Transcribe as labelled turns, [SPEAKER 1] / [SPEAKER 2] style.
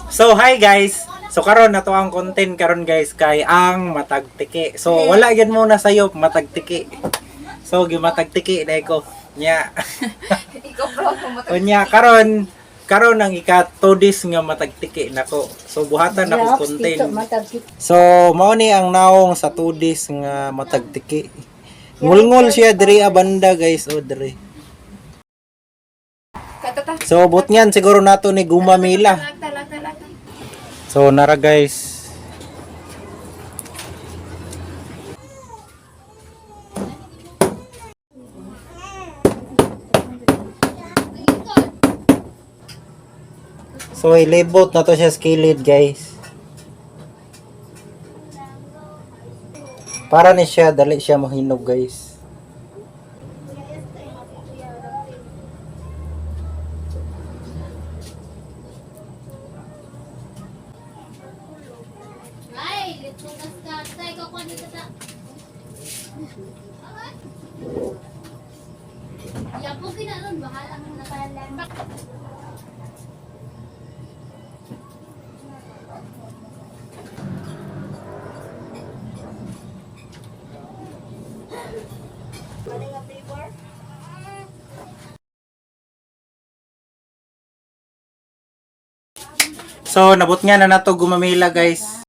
[SPEAKER 1] So hi guys. So karon nato ang content karon guys kay ang matagtiki. So wala gyud muna sayo matagtiki. So gimatagtiki dai ko. Nya.
[SPEAKER 2] Ikaw bro, pumatag.
[SPEAKER 1] Unya karon ang ika 2 days nga matagtiki nako. So buhatan ako content. So mao ni ang naong sa 2 days nga matagtiki. Ngulngol siya diri abanda guys, o diri.
[SPEAKER 2] Katata.
[SPEAKER 1] So but niyan siguro nato ni gumamila.
[SPEAKER 2] Talag.
[SPEAKER 1] So nara guys. So ilibot na to siya skillet guys. Para ni siya dali siya mahinog guys.
[SPEAKER 3] Ay, litugas ka. Tay, kukuha dito ta. Yapo kinaron, bahala mo na palan.
[SPEAKER 1] So nabot nga na nato gumamila guys.